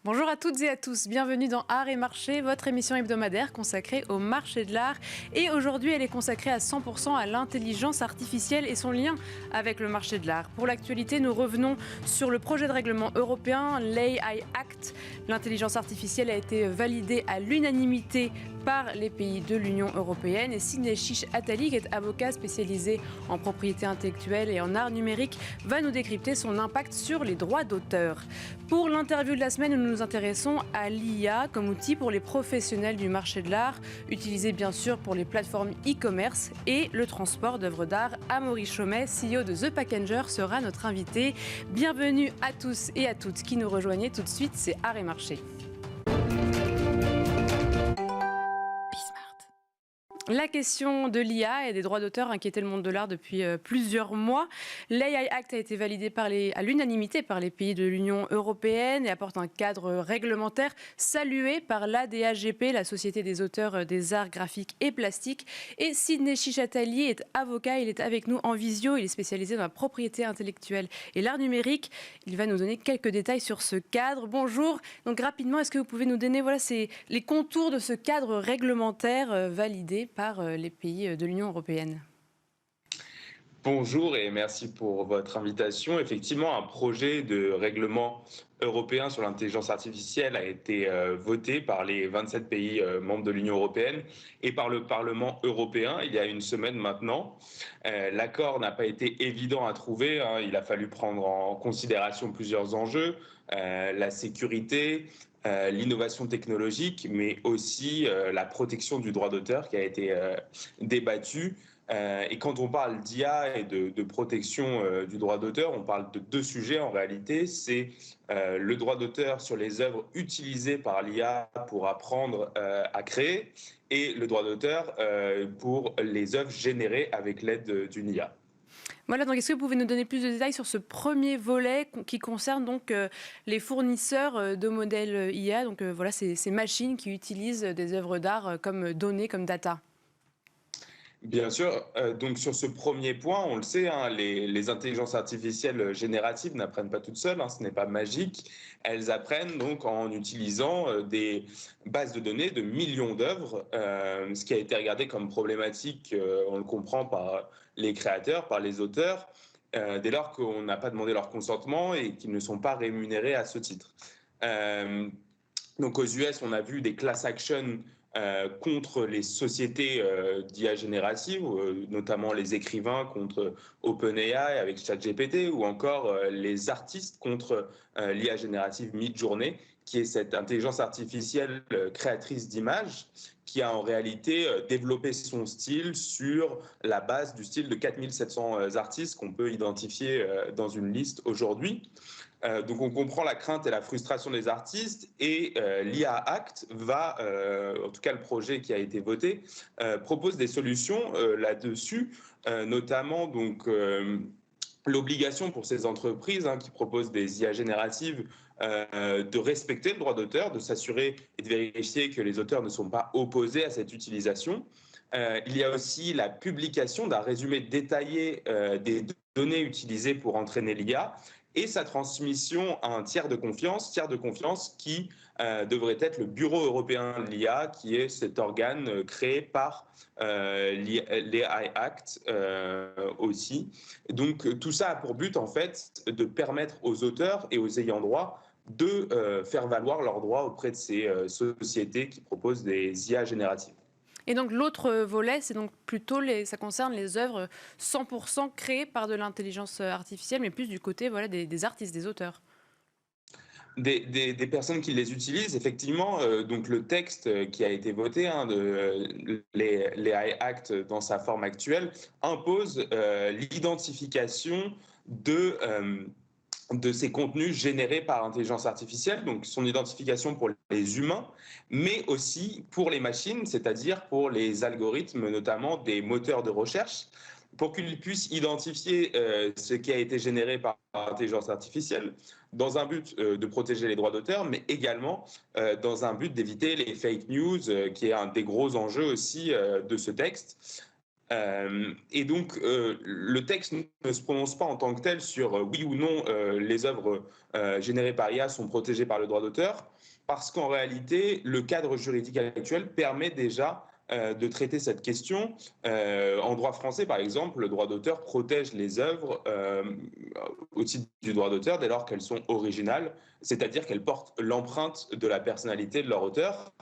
Bonjour à toutes et à tous, bienvenue dans Art et Marché, votre émission hebdomadaire consacrée au marché de l'art. Et aujourd'hui, elle est consacrée à 100% à l'intelligence artificielle et son lien avec le marché de l'art. Pour l'actualité, nous revenons sur le projet de règlement européen, l'AI Act. L'intelligence artificielle a été validée à l'unanimité par les pays de l'Union européenne. Et Sidney Chiche-Attali, qui est avocat spécialisé en propriété intellectuelle et en art numérique, va nous décrypter son impact sur les droits d'auteur. Pour l'interview de la semaine, nous nous intéressons à l'IA comme outil pour les professionnels du marché de l'art, utilisé bien sûr pour les plateformes e-commerce et le transport d'œuvres d'art. Amaury Chaumet, CEO de The Packager, sera notre invité. Bienvenue à tous et à toutes qui nous rejoignez tout de suite, c'est Art et Marché. La question de l'IA et des droits d'auteur inquiétait le monde de l'art depuis plusieurs mois. L'AI Act a été validé à l'unanimité par les pays de l'Union européenne et apporte un cadre réglementaire salué par l'ADAGP, la Société des auteurs des arts graphiques et plastiques. Et Sidney Chiche-Attali est avocat, il est avec nous en visio, il est spécialisé dans la propriété intellectuelle et l'art numérique. Il va nous donner quelques détails sur ce cadre. Bonjour, donc rapidement, est-ce que vous pouvez nous donner les contours de ce cadre réglementaire validé par les pays de l'Union européenne? Bonjour et merci pour votre invitation. Effectivement, un projet de règlement européen sur l'intelligence artificielle a été voté par les 27 pays membres de l'Union européenne et par le Parlement européen il y a une semaine maintenant. L'accord n'a pas été évident à trouver, hein. Il a fallu prendre en considération plusieurs enjeux, la sécurité, l'innovation technologique, mais aussi la protection du droit d'auteur qui a été débattue. Et quand on parle d'IA et de protection du droit d'auteur, on parle de deux sujets en réalité. C'est le droit d'auteur sur les œuvres utilisées par l'IA pour apprendre à créer et le droit d'auteur pour les œuvres générées avec l'aide d'une IA. Voilà, donc est-ce que vous pouvez nous donner plus de détails sur ce premier volet qui concerne donc les fournisseurs de modèles IA, donc voilà, ces machines qui utilisent des œuvres d'art comme données, comme data? Bien sûr, donc sur ce premier point, on le sait, hein, les intelligences artificielles génératives n'apprennent pas toutes seules, hein, ce n'est pas magique. Elles apprennent donc en utilisant des bases de données de millions d'œuvres, ce qui a été regardé comme problématique, on le comprend par les créateurs, par les auteurs, dès lors qu'on n'a pas demandé leur consentement et qu'ils ne sont pas rémunérés à ce titre. Donc aux US, on a vu des class actions contre les sociétés d'IA générative, notamment les écrivains contre OpenAI avec ChatGPT, ou encore les artistes contre l'IA générative Midjourney, qui est cette intelligence artificielle créatrice d'images, qui a en réalité développé son style sur la base du style de 4700 artistes qu'on peut identifier dans une liste aujourd'hui. Donc on comprend la crainte et la frustration des artistes et l'IA Act va, en tout cas le projet qui a été voté, propose des solutions là-dessus, notamment donc l'obligation pour ces entreprises qui proposent des IA génératives de respecter le droit d'auteur, de s'assurer et de vérifier que les auteurs ne sont pas opposés à cette utilisation. Il y a aussi la publication d'un résumé détaillé des données utilisées pour entraîner l'IA et sa transmission à un tiers de confiance qui devrait être le Bureau européen de l'IA, qui est cet organe créé par l'AI Act aussi. Donc tout ça a pour but en fait de permettre aux auteurs et aux ayants droit de faire valoir leurs droits auprès de ces sociétés qui proposent des IA génératives. Et donc l'autre volet, c'est donc plutôt ça concerne les œuvres 100% créées par de l'intelligence artificielle, mais plus du côté des artistes, des auteurs. Des personnes qui les utilisent, effectivement, donc le texte qui a été voté, de l'AI Act dans sa forme actuelle, impose l'identification de ces contenus générés par intelligence artificielle, donc son identification pour les humains, mais aussi pour les machines, c'est-à-dire pour les algorithmes, notamment des moteurs de recherche, pour qu'ils puissent identifier ce qui a été généré par intelligence artificielle, dans un but de protéger les droits d'auteur, mais également dans un but d'éviter les fake news, qui est un des gros enjeux aussi de ce texte. Et donc, le texte ne se prononce pas en tant que tel sur oui ou non les œuvres générées par IA sont protégées par le droit d'auteur, parce qu'en réalité, le cadre juridique actuel permet déjà de traiter cette question. En droit français, par exemple, le droit d'auteur protège les œuvres au titre du droit d'auteur dès lors qu'elles sont originales, c'est-à-dire qu'elles portent l'empreinte de la personnalité de leur auteur.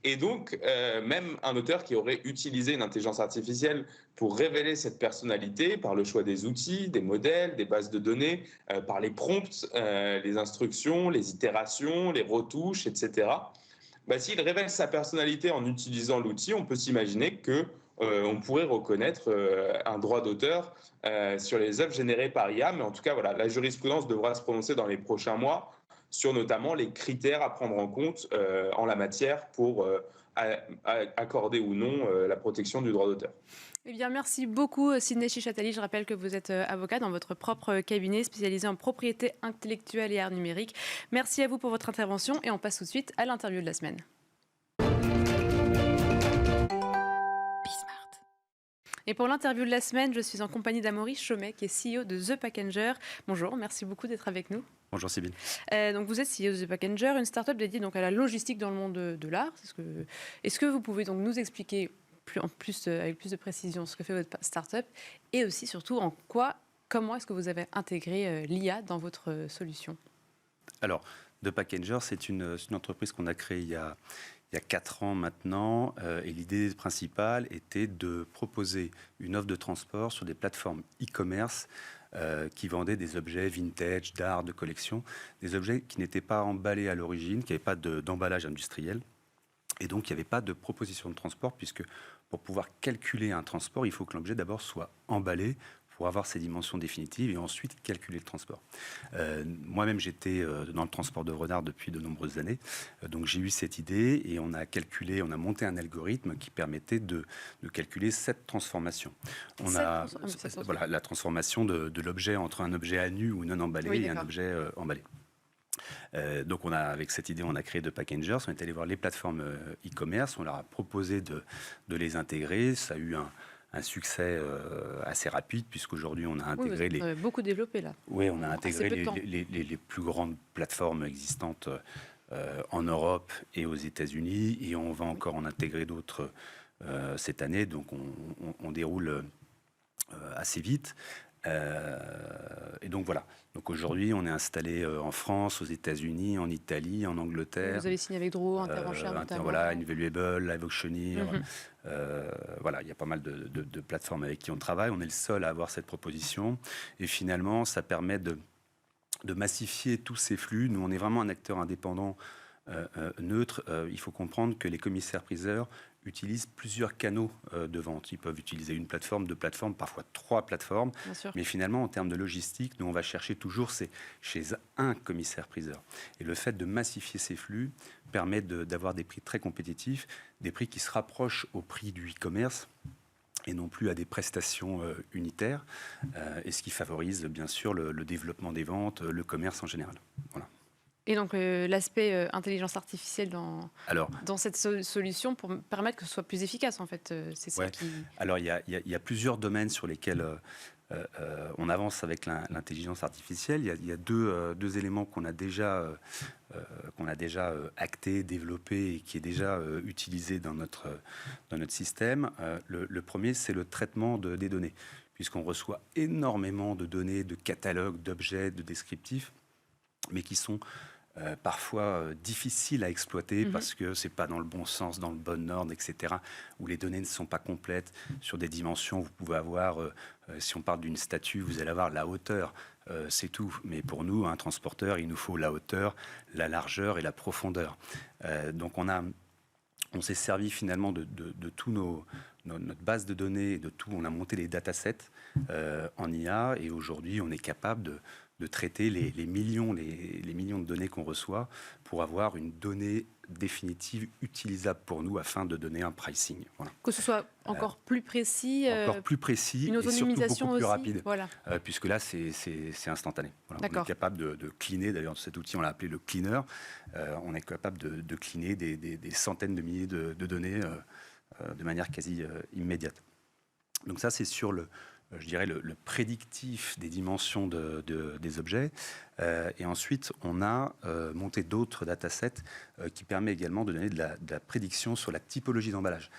Et donc, même un auteur qui aurait utilisé une intelligence artificielle pour révéler cette personnalité par le choix des outils, des modèles, des bases de données, par les prompts, les instructions, les itérations, les retouches, etc. Bah, s'il révèle sa personnalité en utilisant l'outil, on peut s'imaginer que on pourrait reconnaître un droit d'auteur sur les œuvres générées par IA. Mais en tout cas, voilà, la jurisprudence devra se prononcer dans les prochains mois sur notamment les critères à prendre en compte en la matière pour accorder ou non la protection du droit d'auteur. Eh bien, merci beaucoup, Sidney Chichatali. Je rappelle que vous êtes avocat dans votre propre cabinet spécialisé en propriété intellectuelle et art numérique. Merci à vous pour votre intervention et on passe tout de suite à l'interview de la semaine. Et pour l'interview de la semaine, je suis en compagnie d'Amaury Chaumet, qui est CEO de The Packenger. Bonjour, merci beaucoup d'être avec nous. Bonjour Sybille. Donc vous êtes CEO de The Packenger, une start-up dédiée donc à la logistique dans le monde de l'art. Est-ce que vous pouvez donc nous expliquer avec plus de précision ce que fait votre start-up et aussi surtout comment est-ce que vous avez intégré l'IA dans votre solution? Alors, The Packenger, c'est une entreprise qu'on a créée il y a 4 ans maintenant, et l'idée principale était de proposer une offre de transport sur des plateformes e-commerce qui vendaient des objets vintage, d'art, de collection, des objets qui n'étaient pas emballés à l'origine, qui n'avaient pas d'emballage industriel. Et donc, il n'y avait pas de proposition de transport, puisque pour pouvoir calculer un transport, il faut que l'objet d'abord soit emballé pour avoir ses dimensions définitives et ensuite calculer le transport. Moi-même, j'étais dans le transport d'œuvres d'art depuis de nombreuses années. Donc, j'ai eu cette idée et on a monté un algorithme qui permettait de calculer cette transformation. Voilà, la transformation de l'objet entre un objet à nu ou non emballé et un objet emballé. Donc avec cette idée, on a créé The Packengers. On est allé voir les plateformes e-commerce, on leur a proposé de les intégrer. Ça a eu un succès assez rapide, puisqu'aujourd'hui on a intégré vous avez beaucoup développé là. Oui, on a intégré les plus grandes plateformes existantes en Europe et aux États-Unis, et on va encore en intégrer d'autres cette année. Donc on déroule assez vite. Et donc voilà. Donc aujourd'hui, on est installé en France, aux États-Unis, en Italie, en Angleterre. Vous avez signé avec Draw, Intervention notamment. Voilà, Invaluable, Live Auctioneer. Voilà, il y a pas mal de plateformes avec qui on travaille. On est le seul à avoir cette proposition. Et finalement, ça permet de massifier tous ces flux. Nous, on est vraiment un acteur indépendant, neutre. Il faut comprendre que les commissaires-priseurs utilisent plusieurs canaux de vente. Ils peuvent utiliser une plateforme, 2 plateformes, parfois 3 plateformes. Mais finalement, en termes de logistique, nous, on va chercher toujours chez un commissaire-priseur. Et le fait de massifier ces flux permet d'avoir des prix très compétitifs, des prix qui se rapprochent au prix du e-commerce et non plus à des prestations unitaires, et ce qui favorise bien sûr le développement des ventes, le commerce en général. Voilà. Et donc l'aspect intelligence artificielle dans cette solution pour permettre que ce soit plus efficace en fait. C'est ça qui... Alors il y a plusieurs domaines sur lesquels on avance avec l'intelligence artificielle. Il y a deux éléments qu'on a déjà acté, développé et qui est déjà utilisé dans notre système. Le premier, c'est le traitement des données, puisqu'on reçoit énormément de données, de catalogues, d'objets, de descriptifs, mais qui sont parfois difficiles à exploiter parce que c'est pas dans le bon sens, dans le bon ordre, etc., où les données ne sont pas complètes. Sur des dimensions, vous pouvez avoir, si on parle d'une statue, vous allez avoir la hauteur, c'est tout. Mais pour nous, un transporteur, il nous faut la hauteur, la largeur et la profondeur. Donc on s'est servi finalement de tout notre base de données, de tout. On a monté les datasets en IA et aujourd'hui, on est capable de traiter les millions de données qu'on reçoit pour avoir une donnée définitive utilisable pour nous afin de donner un pricing. Voilà. Que ce soit encore plus précis. Encore plus précis une et surtout beaucoup plus aussi, rapide. Voilà. Puisque là, c'est instantané. Voilà. On est capable de cleaner, d'ailleurs cet outil on l'a appelé le cleaner, on est capable de cleaner des centaines de milliers de données de manière quasi immédiate. Donc ça, c'est sur je dirais, le prédictif des dimensions des objets. Et ensuite, on a monté d'autres datasets qui permettent également de donner de la prédiction sur la typologie d'emballage.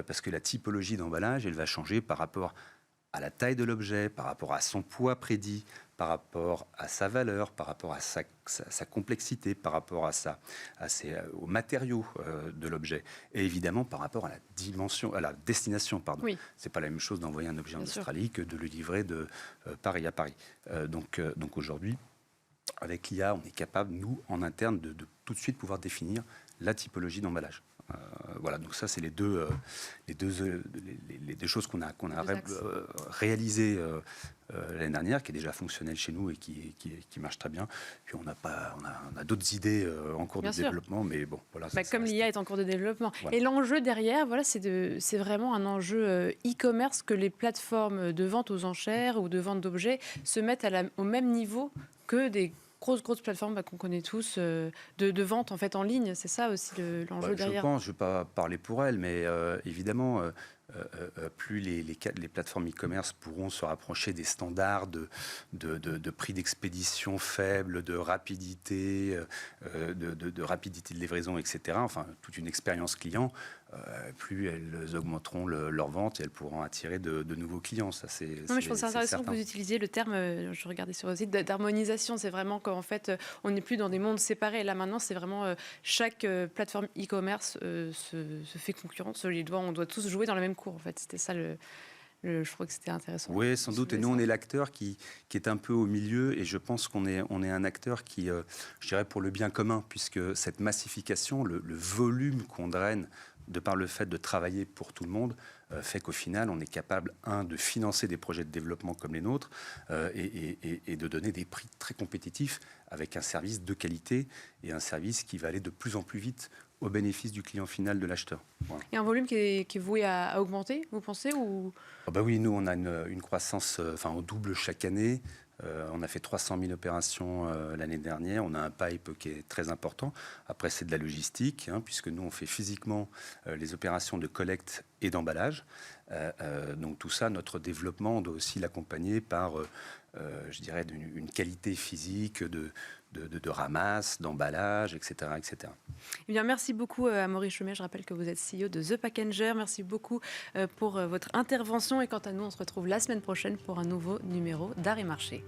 Parce que la typologie d'emballage, elle va changer par rapport à la taille de l'objet, par rapport à son poids prédit, par rapport à sa valeur, par rapport à sa complexité, par rapport aux matériaux de l'objet, et évidemment par rapport à la destination. Oui. C'est pas la même chose d'envoyer un objet en Australie que de le livrer de Paris à Paris. Donc aujourd'hui, avec l'IA, on est capable, nous, en interne, de tout de suite pouvoir définir la typologie d'emballage. Voilà, donc ça, c'est les deux choses qu'on a réalisées l'année dernière, qui est déjà fonctionnelle chez nous et qui marche très bien. Puis on a d'autres idées en cours de développement, mais bon, voilà. Comme l'IA est en cours de développement. Voilà. Et l'enjeu derrière, voilà, c'est vraiment un enjeu e-commerce, que les plateformes de vente aux enchères ou de vente d'objets se mettent au même niveau que des grosses plateformes qu'on connaît tous de vente en fait en ligne. C'est ça aussi l'enjeu derrière. Je ne vais pas parler pour elle, mais évidemment, plus les plateformes e-commerce pourront se rapprocher des standards de prix d'expédition faible, de rapidité, de rapidité de livraison, etc. Enfin, toute une expérience client. Plus elles augmenteront leur vente et elles pourront attirer de nouveaux clients. Ça, je trouve ça intéressant que vous utilisiez le terme, je regardais sur votre site, d'harmonisation. C'est vraiment qu'en fait, on n'est plus dans des mondes séparés. Là, maintenant, c'est vraiment chaque plateforme e-commerce se fait concurrence. On doit tous jouer dans la même cour, en fait. C'était ça je crois que c'était intéressant. Oui, sans doute. Et nous, on est l'acteur qui est un peu au milieu. Et je pense qu'on est un acteur qui, je dirais, pour le bien commun, puisque cette massification, le volume qu'on draine de par le fait de travailler pour tout le monde, fait qu'au final, on est capable, de financer des projets de développement comme les nôtres et de donner des prix très compétitifs avec un service de qualité et un service qui va aller de plus en plus vite au bénéfice du client final, de l'acheteur. Voilà. Et un volume qui est voué à augmenter, vous pensez ou... Oui, nous, on a une croissance, on double chaque année. On a fait 300 000 opérations l'année dernière. On a un pipe qui est très important. Après, c'est de la logistique, puisque nous, on fait physiquement les opérations de collecte et d'emballage. Donc tout ça, notre développement, on doit aussi l'accompagner par, je dirais, une qualité physique de ramasse, d'emballage, etc., etc. Eh bien, merci beaucoup à Maurice Chomet. Je rappelle que vous êtes CEO de The Packenger. Merci beaucoup pour votre intervention. Et quant à nous, on se retrouve la semaine prochaine pour un nouveau numéro d'Art et Marché.